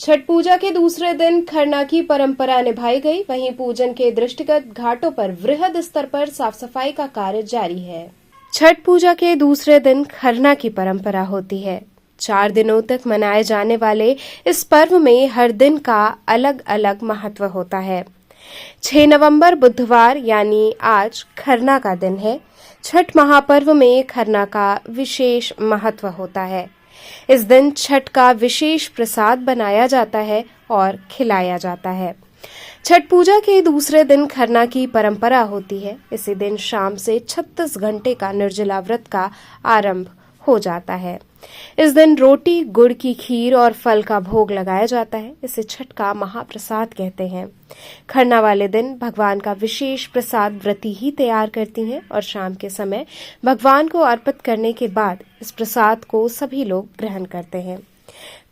छठ पूजा के दूसरे दिन खरना की परंपरा निभाई गई। वहीं पूजन के दृष्टिगत घाटों पर वृहद स्तर पर साफ सफाई का कार्य जारी है। छठ पूजा के दूसरे दिन खरना की परंपरा होती है। 4 दिनों तक मनाए जाने वाले इस पर्व में हर दिन का अलग अलग महत्व होता है। 6 नवंबर बुधवार यानी आज खरना का दिन है। छठ महापर्व में खरना का विशेष महत्व होता है। इस दिन छठ का विशेष प्रसाद बनाया जाता है और खिलाया जाता है। छठ पूजा के दूसरे दिन खरना की परंपरा होती है। इसी दिन शाम से 36 घंटे का निर्जला व्रत का आरंभ हो जाता है। इस दिन रोटी, गुड़ की खीर और फल का भोग लगाया जाता है। इसे छठ का महाप्रसाद कहते हैं। खरना वाले दिन भगवान का विशेष प्रसाद व्रती ही तैयार करती हैं और शाम के समय भगवान को अर्पित करने के बाद इस प्रसाद को सभी लोग ग्रहण करते हैं।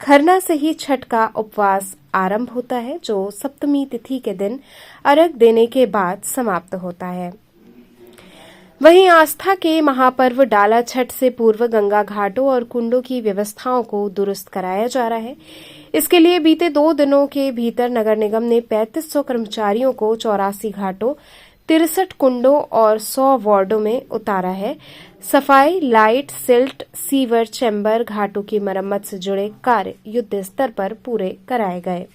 खरना से ही छठ का उपवास आरंभ होता है, जो सप्तमी तिथि के दिन अर्घ देने के बाद समाप्त होता है। वहीं आस्था के महापर्व डाला छठ से पूर्व गंगा घाटों और कुंडों की व्यवस्थाओं को दुरुस्त कराया जा रहा है। इसके लिए बीते 2 दिनों के भीतर नगर निगम ने 3500 कर्मचारियों को 84 घाटों, 63 कुंडों और 100 वार्डों में उतारा है। सफाई, लाइट, सिल्ट, सीवर, चैम्बर, घाटों की मरम्मत से जुड़े कार्य युद्ध स्तर पर पूरे कराए गए।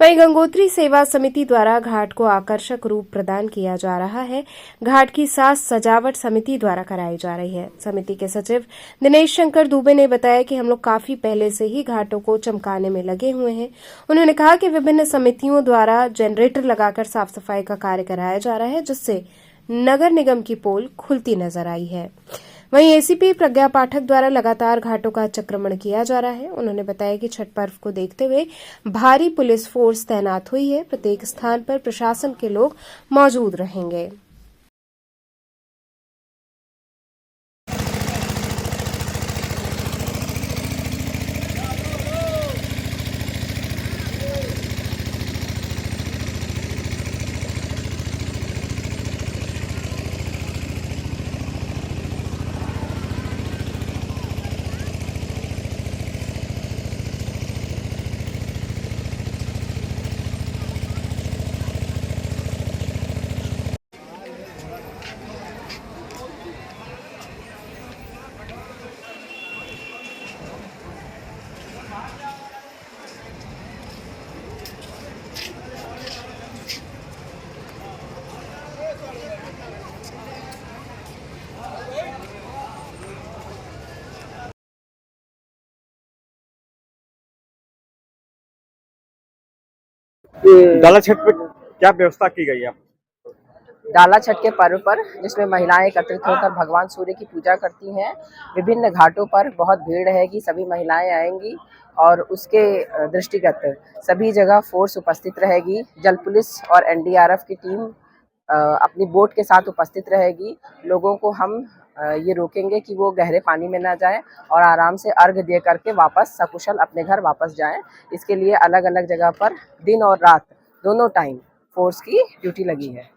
वहीं गंगोत्री सेवा समिति द्वारा घाट को आकर्षक रूप प्रदान किया जा रहा है। घाट की साज सजावट समिति द्वारा कराई जा रही है। समिति के सचिव दिनेश शंकर दुबे ने बताया कि हम लोग काफी पहले से ही घाटों को चमकाने में लगे हुए हैं। उन्होंने कहा कि विभिन्न समितियों द्वारा जनरेटर लगाकर साफ सफाई का कार्य कराया जा रहा है, जिससे नगर निगम की पोल खुलती नजर आई है। वहीं एसीपी प्रज्ञा पाठक द्वारा लगातार घाटों का चक्रमण किया जा रहा है। उन्होंने बताया कि छठ पर्व को देखते हुए भारी पुलिस फोर्स तैनात हुई है। प्रत्येक स्थान पर प्रशासन के लोग मौजूद रहेंगे। डाला छठ पे क्या व्यवस्था की गई है? डाला छठ के पर्व पर जिसमें महिलाएं एकत्रित होकर भगवान सूर्य की पूजा करती हैं। विभिन्न घाटों पर बहुत भीड़ रहेगी, सभी महिलाएं आएंगी और उसके दृष्टिगत सभी जगह फोर्स उपस्थित रहेगी। जल पुलिस और एनडीआरएफ की टीम अपनी बोट के साथ उपस्थित रहेगी। लोगों को हम ये रोकेंगे कि वो गहरे पानी में ना जाएं और आराम से अर्घ दे करके वापस सकुशल अपने घर वापस जाएं। इसके लिए अलग अलग जगह पर दिन और रात दोनों टाइम फोर्स की ड्यूटी लगी है।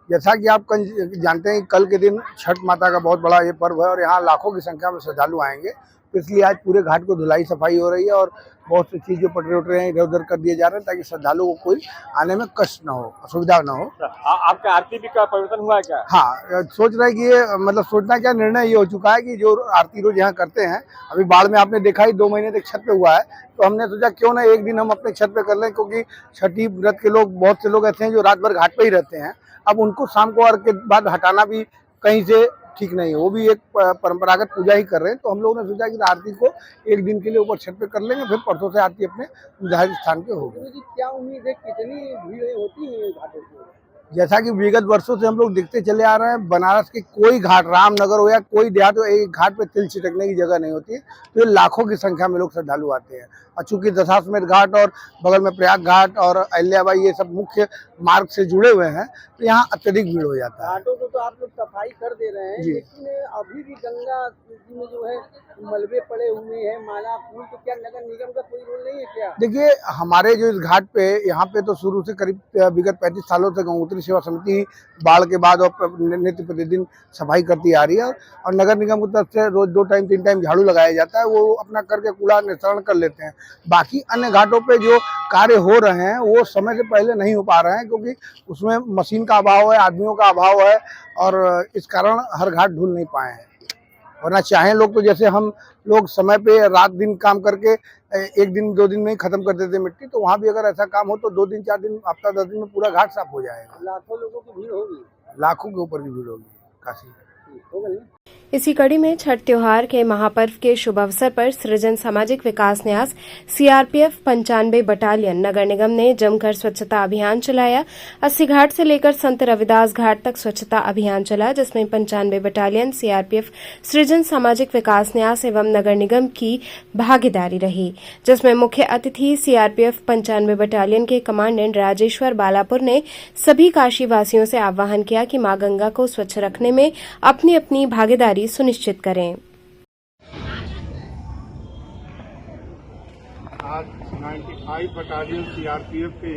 जैसा कि आप जानते हैं, कल के दिन छठ माता का बहुत बड़ा ये पर्व है और यहाँ लाखों की संख्या में श्रद्धालु आएंगे। तो इसलिए आज पूरे घाट को धुलाई सफाई हो रही है और बहुत सी चीज़ जो पटरे उटरे हैं इधर उधर कर दिए जा रहे हैं, ताकि श्रद्धालुओं को कोई आने में कष्ट ना हो, असुविधा ना हो। आपका आरती भी का परिवर्तन हुआ है क्या? हाँ, सोच रहे हैं कि ये मतलब सोचना क्या, निर्णय ये हो चुका है कि जो आरती रोज यहाँ करते हैं, अभी बाढ़ में आपने देखा ही 2 महीने तक छत पे हुआ है, तो हमने सोचा क्यों ना एक दिन हम अपने छत पे कर लें, क्योंकि छठी व्रत के लोग, बहुत से लोग ऐसे हैं जो रात भर घाट पे ही रहते हैं। अब उनको शाम को अर्घ के बाद हटाना भी कहीं से ठीक नहीं है, वो भी एक परंपरागत पूजा ही कर रहे हैं। तो हम लोगों ने सोचा कि आरती को एक दिन के लिए ऊपर छत पे कर लेंगे, फिर परसों से आरती अपने निर्धारित स्थान पे होगी। क्या उम्मीद है, कितनी भीड़ होती है घाटों पे? जैसा कि विगत वर्षों से हम लोग देखते चले आ रहे हैं, बनारस के कोई घाट, रामनगर हो या कोई देहात हो, एक घाट पे तिल छिटकने की जगह नहीं होती है। तो ये लाखों की संख्या में लोग श्रद्धालु आते हैं। और चूंकि दशाश्वमेध घाट और बगल में प्रयाग घाट और अहिल्याबाई ये सब मुख्य मार्ग से जुड़े हुए हैं, तो यहाँ अत्यधिक भीड़ हो जाता है। घाटों को तो आप लोग सफाई कर दे रहे हैं, लेकिन अभी भी गंगा में जो है मलबे पड़े हुए हैं, माला फूल, तो क्या नगर निगम का कोई रोल नहीं है क्या? क्या? देखिए, हमारे जो इस घाट पे यहाँ पे तो शुरू से करीब विगत 35 सालों से गंगोत्री सेवा समिति बाढ़ के बाद और नित्य प्रतिदिन सफाई करती आ रही है, और नगर निगम की तरफ से रोज 2 टाइम 3 टाइम झाड़ू लगाया जाता है, वो अपना करके कूड़ा निस्तारण कर लेते हैं। बाकी अन्य घाटों पे जो कार्य हो रहे हैं वो समय से पहले नहीं हो पा रहे हैं, क्योंकि उसमें मशीन का अभाव है, आदमियों का अभाव है, और इस कारण हर घाट धुल नहीं पाए हैं। वरना चाहे लोग तो जैसे हम लोग समय पे रात दिन काम करके 1 दिन 2 दिन में ही खत्म कर देते मिट्टी, तो वहाँ भी अगर ऐसा काम हो तो 2 दिन 4 दिन हफ्ता 10 दिन में पूरा घाट साफ हो जाएगा। लाखों लोगों की भीड़ होगी। लाखों के ऊपर की भीड़ होगी काशी। हो गई। इसी कड़ी में छठ त्योहार के महापर्व के शुभ अवसर पर सृजन सामाजिक विकास न्यास सीआरपीएफ 95 बटालियन नगर निगम ने जमकर स्वच्छता अभियान चलाया। 80 घाट से लेकर संत रविदास घाट तक स्वच्छता अभियान चला, जिसमें 95 बटालियन सीआरपीएफ सृजन सामाजिक विकास न्यास एवं नगर निगम की भागीदारी रही, जिसमें मुख्य अतिथि सीआरपीएफ 95 बटालियन के कमांडेंट राजेश्वर बालापुर ने सभी काशीवासियों से आह्वान किया कि मां गंगा को स्वच्छ रखने में अपनी अपनी भागीदारी सुनिश्चित करें। आज 95 बटालियन सीआरपीएफ के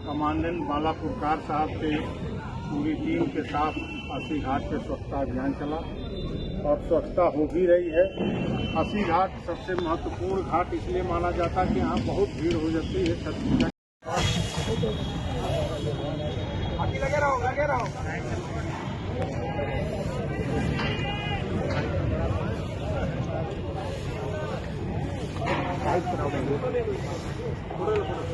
कमांडेंट बालापुरकार साहब से पूरी टीम के साथ 80 घाट पे स्वच्छता अभियान चला और स्वच्छता हो भी रही है। 80 घाट सबसे महत्वपूर्ण घाट इसलिए माना जाता है कि यहाँ बहुत भीड़ हो जाती है छठ पूजा।